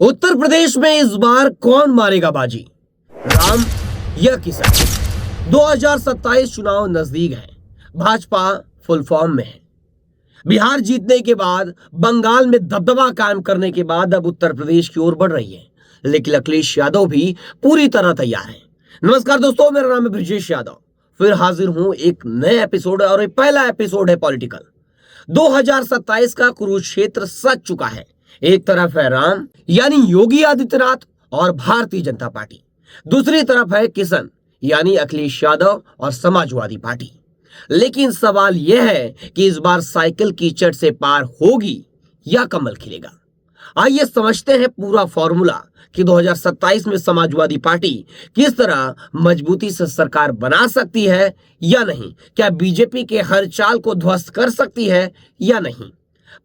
उत्तर प्रदेश में इस बार कौन मारेगा बाजी, राम या किसान। 2027 चुनाव नजदीक है। भाजपा फुल फॉर्म में है। बिहार जीतने के बाद, बंगाल में दबदबा कायम करने के बाद अब उत्तर प्रदेश की ओर बढ़ रही है। लेकिन अखिलेश यादव भी पूरी तरह तैयार है। नमस्कार दोस्तों, मेरा नाम है ब्रजेश यादव। फिर हाजिर हूं एक नए एपिसोड और ये पहला एपिसोड है पॉलिटिकल। 2027 का कुरुक्षेत्र सज चुका है। एक तरफ है राम यानी योगी आदित्यनाथ और भारतीय जनता पार्टी, दूसरी तरफ है किशन यानी अखिलेश यादव और समाजवादी पार्टी। लेकिन सवाल यह है कि इस बार साइकिल कीचड़ से पार होगी या कमल खिलेगा। आइए समझते हैं पूरा फॉर्मूला कि 2027 में समाजवादी पार्टी किस तरह मजबूती से सरकार बना सकती है या नहीं। क्या बीजेपी के हर चाल को ध्वस्त कर सकती है या नहीं।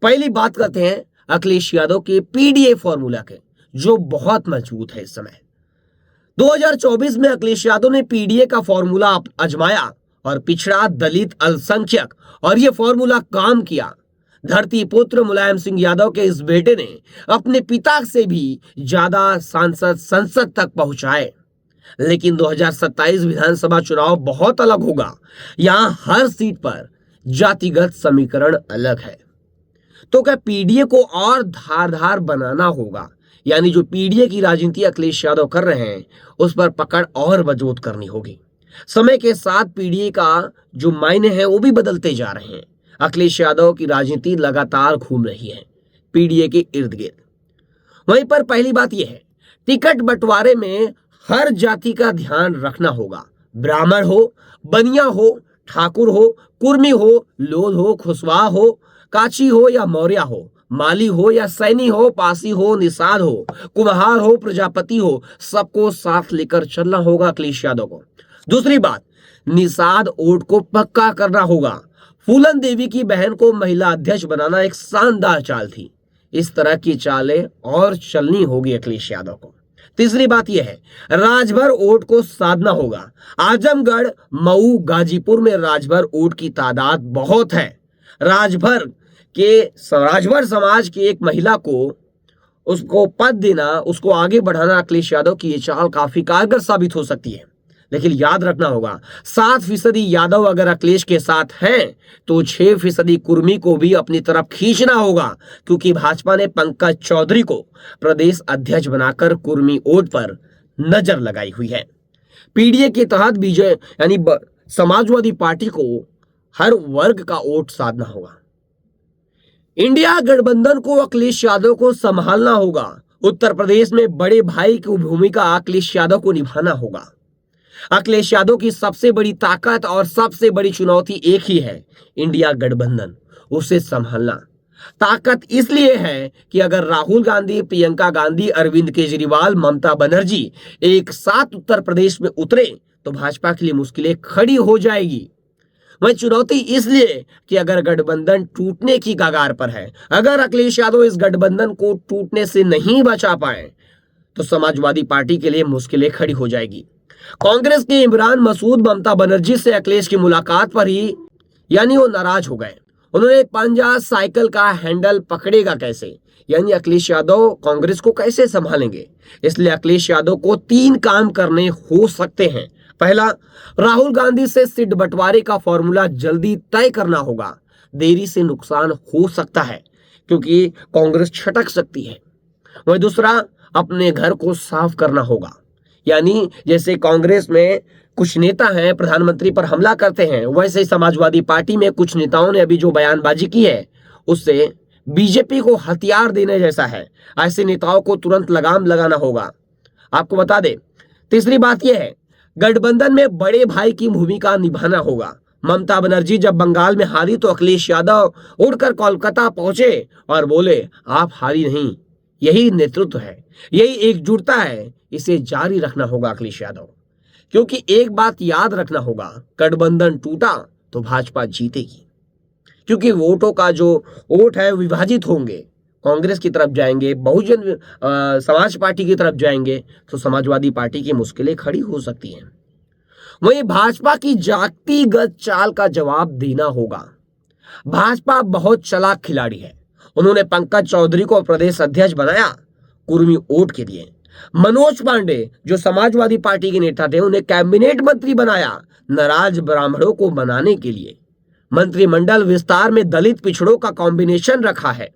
पहली बात करते हैं अखिलेश यादव के पीडीए फॉर्मूला के, जो बहुत मजबूत है इस समय। 2024 में अखिलेश यादव ने पीडीए का फॉर्मूला आजमाया और पिछड़ा, दलित, अल्पसंख्यक, और यह फॉर्मूला काम किया। धरती पुत्र मुलायम सिंह यादव के इस बेटे ने अपने पिता से भी ज्यादा सांसद संसद तक पहुंचाए। लेकिन 2027 विधानसभा चुनाव बहुत अलग होगा। यहां हर सीट पर जातिगत समीकरण अलग है। तो क्या पीडीए को और धारदार बनाना होगा, यानी जो पीडीए की राजनीति अखिलेश यादव कर रहे हैं उस पर पकड़ और मजबूत करनी होगी। समय के साथ पीडीए का जो मायने हैं वो भी बदलते जा रहे हैं। अखिलेश यादव की राजनीति लगातार घूम रही है पीडीए के इर्द गिर्द। वहीं पर पहली बात यह है, टिकट बंटवारे में हर जाति का ध्यान रखना होगा। ब्राह्मण हो, बनिया हो, ठाकुर हो, कुर्मी हो, लोध हो, खुशवाह हो, काची हो या मौर्य हो, माली हो या सैनी हो, पासी हो, निषाद हो, कुम्हार हो, प्रजापति हो, सबको साथ लेकर चलना होगा अखिलेश यादव को। दूसरी बात, निषाद वोट को पक्का करना होगा। फूलन देवी की बहन को महिला अध्यक्ष बनाना एक शानदार चाल थी। इस तरह की चालें और चलनी होगी अखिलेश यादव को। तीसरी बात यह है, राजभर वोट को साधना होगा। आजमगढ़, मऊ, गाजीपुर में राजभर वोट की तादाद बहुत है। राजभर समाज की एक महिला को उसको पद देना, उसको आगे बढ़ाना अखिलेश यादव की ये चाल काफी कारगर साबित हो सकती है। लेकिन याद रखना होगा, 7% यादव अगर अखिलेश के साथ हैं तो 6% कुर्मी को भी अपनी तरफ खींचना होगा, क्योंकि भाजपा ने पंकज चौधरी को प्रदेश अध्यक्ष बनाकर कुर्मी वोट पर नजर लगाई हुई है। पीडीए के तहत बीजे यानी समाजवादी पार्टी को हर वर्ग का वोट साधना होगा। इंडिया गठबंधन को अखिलेश यादव को संभालना होगा। उत्तर प्रदेश में बड़े भाई की भूमिका अखिलेश यादव को निभाना होगा। अखिलेश यादव की सबसे बड़ी ताकत और सबसे बड़ी चुनौती एक ही है, इंडिया गठबंधन, उसे संभालना। ताकत इसलिए है कि अगर राहुल गांधी, प्रियंका गांधी, अरविंद केजरीवाल, ममता बनर्जी एक साथ उत्तर प्रदेश में उतरे तो भाजपा के लिए मुश्किलें खड़ी हो जाएगी। वह चुनौती इसलिए कि अगर गठबंधन टूटने की कगार पर है, अगर अखिलेश यादव इस गठबंधन को टूटने से नहीं बचा पाए तो समाजवादी पार्टी के लिए मुश्किलें खड़ी हो जाएगी। कांग्रेस के इमरान मसूद ममता बनर्जी से अखिलेश की मुलाकात पर ही यानी वो नाराज हो गए। उन्होंने पंजा साइकिल का हैंडल पकड़ेगा कैसे, यानी अखिलेश यादव कांग्रेस को कैसे संभालेंगे। इसलिए अखिलेश यादव को 3 काम करने हो सकते हैं। पहला, राहुल गांधी से सीट बंटवारे का फॉर्मूला जल्दी तय करना होगा। देरी से नुकसान हो सकता है क्योंकि कांग्रेस छटक सकती है। वहीं दूसरा, अपने घर को साफ करना होगा। यानी जैसे कांग्रेस में कुछ नेता हैं प्रधानमंत्री पर हमला करते हैं, वैसे ही समाजवादी पार्टी में कुछ नेताओं ने अभी जो बयानबाजी की है उससे बीजेपी को हथियार देने जैसा है। ऐसे नेताओं को तुरंत लगाम लगाना होगा। आपको बता दें, तीसरी बात यह है, गठबंधन में बड़े भाई की भूमिका निभाना होगा। ममता बनर्जी जब बंगाल में हारी तो अखिलेश यादव उड़कर कोलकाता पहुंचे और बोले, आप हारी नहीं, यही नेतृत्व है, यही एकजुटता है, इसे जारी रखना होगा अखिलेश यादव। क्योंकि एक बात याद रखना होगा, गठबंधन टूटा तो भाजपा जीतेगी, क्योंकि वोटों का जो वोट है विभाजित होंगे। कांग्रेस की तरफ जाएंगे, बहुजन समाज पार्टी की तरफ जाएंगे तो समाजवादी पार्टी की मुश्किलें खड़ी हो सकती हैं। वहीं भाजपा की जातिगत चाल का जवाब देना होगा। भाजपा बहुत चालाक खिलाड़ी है। उन्होंने पंकज चौधरी को प्रदेश अध्यक्ष बनाया, कुर्मी वोट के लिए। मनोज पांडे जो समाजवादी पार्टी के नेता थे, उन्हें कैबिनेट मंत्री बनाया नाराज ब्राह्मणों को बनाने के लिए। मंत्रिमंडल विस्तार में दलित पिछड़ों का कॉम्बिनेशन रखा है।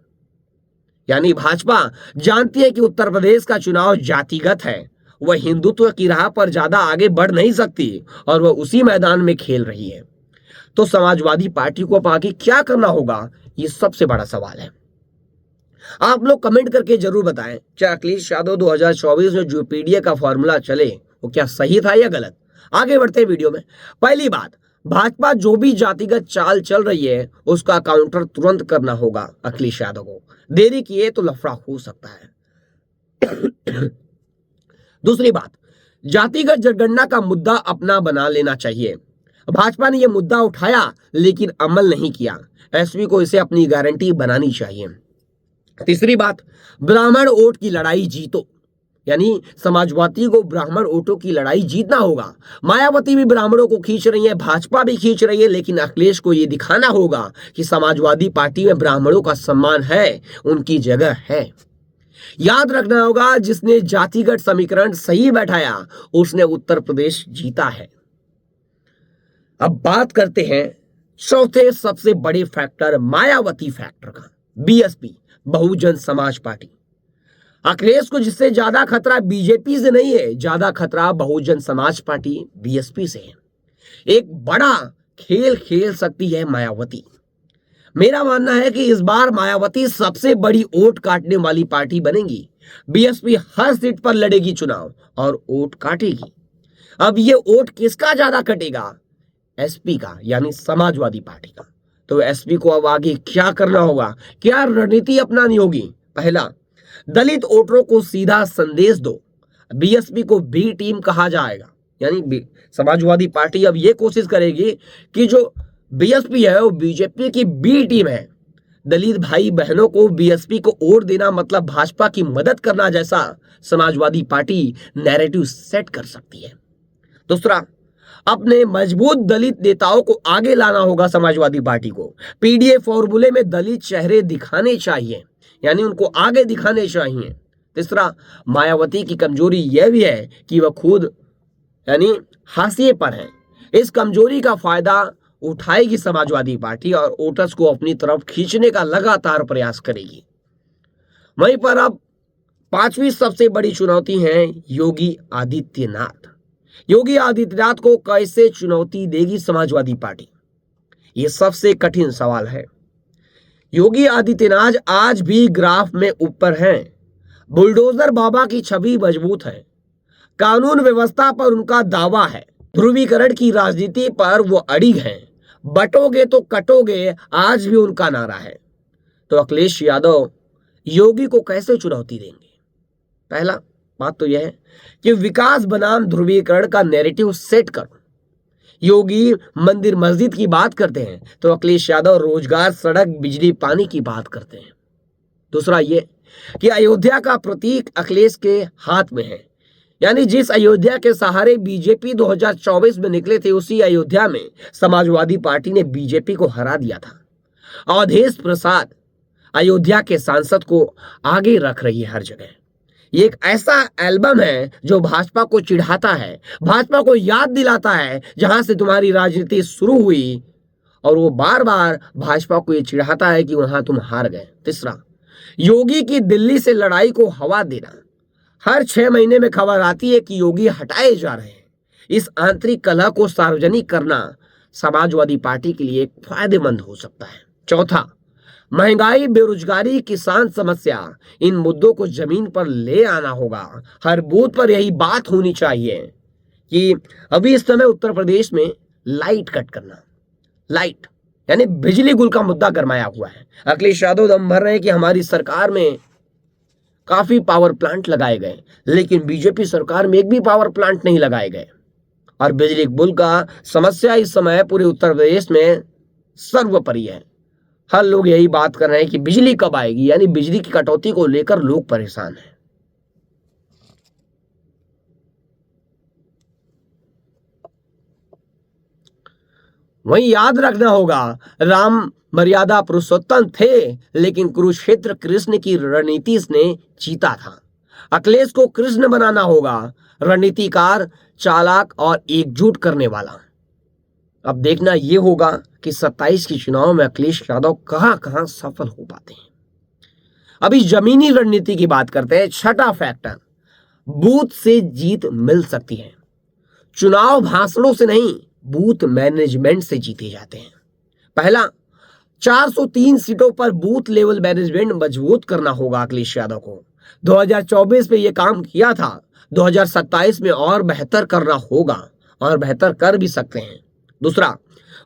यानी भाजपा जानती है कि उत्तर प्रदेश का चुनाव जातिगत है, वह हिंदुत्व की राह पर ज्यादा आगे बढ़ नहीं सकती और वह उसी मैदान में खेल रही है। तो समाजवादी पार्टी को अब आगे क्या करना होगा, ये सबसे बड़ा सवाल है। आप लोग कमेंट करके जरूर बताएं, क्या अखिलेश यादव 2024 में जो पीडीए का फॉर्मूला चले वो क्या सही था या गलत। आगे बढ़ते हैं वीडियो में। पहली बात, भाजपा जो भी जातिगत चाल चल रही है उसका काउंटर तुरंत करना होगा अखिलेश यादव को। देरी किए तो लफड़ा हो सकता है। दूसरी बात, जातिगत जनगणना का मुद्दा अपना बना लेना चाहिए। भाजपा ने यह मुद्दा उठाया लेकिन अमल नहीं किया। एसपी को इसे अपनी गारंटी बनानी चाहिए। तीसरी बात, ब्राह्मण वोट की लड़ाई जीतो। यानी समाजवादी को ब्राह्मण वोटों की लड़ाई जीतना होगा। मायावती भी ब्राह्मणों को खींच रही है, भाजपा भी खींच रही है, लेकिन अखिलेश को यह दिखाना होगा कि समाजवादी पार्टी में ब्राह्मणों का सम्मान है, उनकी जगह है। याद रखना होगा, जिसने जातिगत समीकरण सही बैठाया उसने उत्तर प्रदेश जीता है। अब बात करते हैं चौथे सबसे बड़े फैक्टर मायावती फैक्टर का, बीएसपी बहुजन समाज पार्टी। अखिलेश को जिससे ज्यादा खतरा बीजेपी से नहीं है, ज्यादा खतरा बहुजन समाज पार्टी बीएसपी से है। एक बड़ा खेल खेल सकती है मायावती। मेरा मानना है कि इस बार मायावती सबसे बड़ी वोट काटने वाली पार्टी बनेगी। बीएसपी हर सीट पर लड़ेगी चुनाव और वोट काटेगी। अब ये वोट किसका ज्यादा कटेगा? एसपी का, यानी समाजवादी पार्टी का। तो एसपी को अब आगे क्या करना होगा, क्या रणनीति अपनानी होगी? पहला, दलित वोटरों को सीधा संदेश दो। बीएसपी को बी टीम कहा जाएगा, यानी समाजवादी पार्टी अब ये कोशिश करेगी कि जो बीएसपी है वो बीजेपी की बी टीम है। दलित भाई बहनों को बीएसपी को वोट देना मतलब भाजपा की मदद करना जैसा समाजवादी पार्टी नैरेटिव सेट कर सकती है। दूसरा, अपने मजबूत दलित नेताओं को आगे लाना होगा समाजवादी पार्टी को। पीडीए फॉर्मूले में दलित चेहरे दिखाने चाहिए, यानी उनको आगे दिखाने चाहिए। तीसरा, मायावती की कमजोरी यह भी है कि वह खुद यानी हाशिए पर है। इस कमजोरी का फायदा उठाएगी समाजवादी पार्टी और वोटर्स को अपनी तरफ खींचने का लगातार प्रयास करेगी। वहीं पर अब पांचवी सबसे बड़ी चुनौती है योगी आदित्यनाथ। योगी आदित्यनाथ को कैसे चुनौती देगी समाजवादी पार्टी, यह सबसे कठिन सवाल है। योगी आदित्यनाथ आज भी ग्राफ में ऊपर हैं। बुलडोजर बाबा की छवि मजबूत है। कानून व्यवस्था पर उनका दावा है। ध्रुवीकरण की राजनीति पर वो अड़िग हैं। बटोगे तो कटोगे, आज भी उनका नारा है। तो अखिलेश यादव योगी को कैसे चुनौती देंगे? पहला बात तो यह है कि विकास बनाम ध्रुवीकरण का नैरेटिव सेट करो। योगी मंदिर मस्जिद की बात करते हैं तो अखिलेश यादव रोजगार, सड़क, बिजली, पानी की बात करते हैं। दूसरा ये कि अयोध्या का प्रतीक अखिलेश के हाथ में है, यानी जिस अयोध्या के सहारे बीजेपी 2024 में निकले थे, उसी अयोध्या में समाजवादी पार्टी ने बीजेपी को हरा दिया था। अवधेश प्रसाद अयोध्या के सांसद को आगे रख रही है हर जगह। ये एक ऐसा एल्बम है जो भाजपा को चिढ़ाता है, भाजपा को याद दिलाता है जहां से तुम्हारी राजनीति शुरू हुई, और वो बार बार भाजपा को ये चिढ़ाता है कि वहां तुम हार गए। तीसरा, योगी की दिल्ली से लड़ाई को हवा देना। हर 6 महीने में खबर आती है कि योगी हटाए जा रहे हैं। इस आंतरिक कलह को सार्वजनिक करना समाजवादी पार्टी के लिए फायदेमंद हो सकता है। चौथा, महंगाई, बेरोजगारी, किसान समस्या, इन मुद्दों को जमीन पर ले आना होगा। हर बूथ पर यही बात होनी चाहिए कि अभी इस समय उत्तर प्रदेश में लाइट कट करना, लाइट यानी बिजली गुल का मुद्दा गरमाया हुआ है। अखिलेश यादव दम भर रहे हैं कि हमारी सरकार में काफी पावर प्लांट लगाए गए, लेकिन बीजेपी सरकार में एक भी पावर प्लांट नहीं लगाए गए। और बिजली गुल का समस्या इस समय पूरे उत्तर प्रदेश में सर्वोपरि है। हर लोग यही बात कर रहे हैं कि बिजली कब आएगी, यानी बिजली की कटौती को लेकर लोग परेशान हैं। वहीं याद रखना होगा, राम मर्यादा पुरुषोत्तम थे, लेकिन कुरुक्षेत्र कृष्ण की रणनीति ने जीता था। अखिलेश को कृष्ण बनाना होगा, रणनीतिकार, चालाक और एकजुट करने वाला। अब देखना यह होगा कि 27 के चुनाव में अखिलेश यादव कहां कहां सफल हो पाते हैं। अभी जमीनी रणनीति की बात करते हैं। छठा फैक्टर, बूथ से जीत मिल सकती है। चुनाव भाषणों से नहीं, बूथ मैनेजमेंट से जीते जाते हैं। पहला, 403 सीटों पर बूथ लेवल मैनेजमेंट मजबूत करना होगा अखिलेश यादव को। 2024 में यह काम किया था, 2027 में और बेहतर करना होगा और बेहतर कर भी सकते हैं। दूसरा,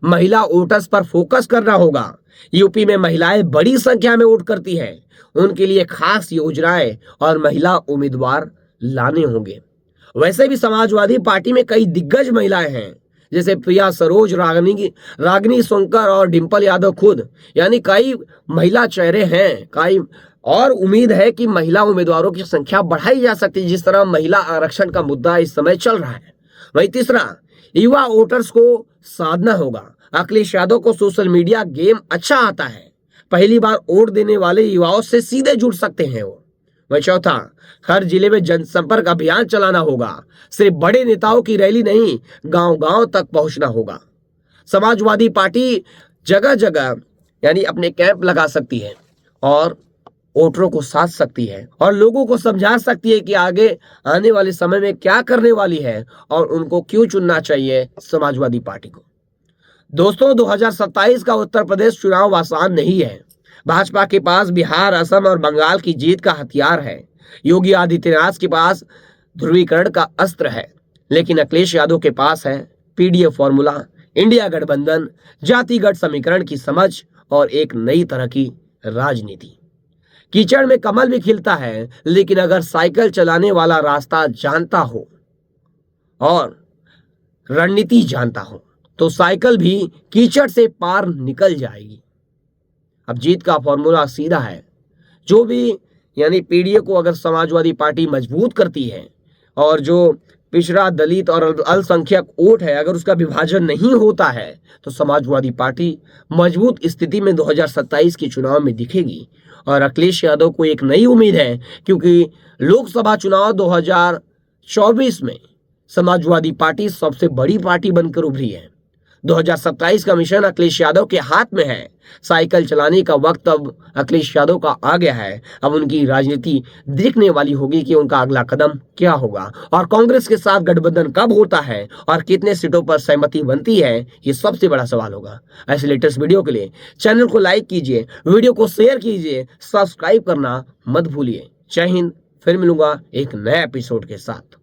महिला वोटर्स पर फोकस करना होगा। यूपी में महिलाएं बड़ी संख्या में वोट करती हैं, उनके लिए खास योजनाएं और महिला उम्मीदवार लाने होंगे। वैसे भी समाजवादी पार्टी में कई दिग्गज महिलाएं हैं, जैसे प्रिया सरोज, रागिनी शंकर और डिंपल यादव खुद, यानी कई महिला चेहरे हैं। कई और उम्मीद है कि महिला उम्मीदवारों की संख्या बढ़ाई जा सकती है, जिस तरह महिला आरक्षण का मुद्दा इस समय चल रहा है। वही तीसरा, युवा वोटर्स को साधना होगा। अखिलेश यादव को सोशल मीडिया गेम अच्छा आता है, पहली बार वोट देने वाले युवाओं से सीधे जुड़ सकते हैं वो। वही चौथा, हर जिले में जनसंपर्क अभियान चलाना होगा। सिर्फ बड़े नेताओं की रैली नहीं, गांव-गांव तक पहुंचना होगा। समाजवादी पार्टी जगह जगह यानी अपने कैंप लगा सकती है और वोटरों को साध सकती है और लोगों को समझा सकती है कि आगे आने वाले समय में क्या करने वाली है और उनको क्यों चुनना चाहिए समाजवादी पार्टी को। दोस्तों, 2027 का उत्तर प्रदेश चुनाव आसान नहीं है। भाजपा के पास बिहार, असम और बंगाल की जीत का हथियार है। योगी आदित्यनाथ के पास ध्रुवीकरण का अस्त्र है, लेकिन अखिलेश यादव के पास है पीडीएफ फॉर्मूला, इंडिया गठबंधन, जातिगत समीकरण की समझ और एक नई तरह की राजनीति। कीचड़ में कमल भी खिलता है, लेकिन अगर साइकिल चलाने वाला रास्ता जानता हो और रणनीति जानता हो तो साइकिल भी कीचड़ से पार निकल जाएगी। अब जीत का फॉर्मूला सीधा है। जो भी यानी पीडीए को अगर समाजवादी पार्टी मजबूत करती है और जो पिछड़ा, दलित और अल्पसंख्यक वोट है, अगर उसका विभाजन नहीं होता है तो समाजवादी पार्टी मजबूत स्थिति में 2027 के चुनाव में दिखेगी। और अखिलेश यादव को एक नई उम्मीद है, क्योंकि लोकसभा चुनाव 2024 में समाजवादी पार्टी सबसे बड़ी पार्टी बनकर उभरी है। 2027 का मिशन अखिलेश यादव के हाथ में है। साइकिल चलाने का वक्त अब अखिलेश यादव का आ गया है। अब उनकी राजनीति दिखने वाली होगी कि उनका अगला कदम क्या होगा और कांग्रेस के साथ गठबंधन कब होता है और कितने सीटों पर सहमति बनती है, ये सबसे बड़ा सवाल होगा। ऐसे लेटेस्ट वीडियो के लिए चैनल को लाइक कीजिए, वीडियो को शेयर कीजिए, सब्सक्राइब करना मत भूलिए। जय हिंद। फिर मिलूंगा एक नए एपिसोड के साथ।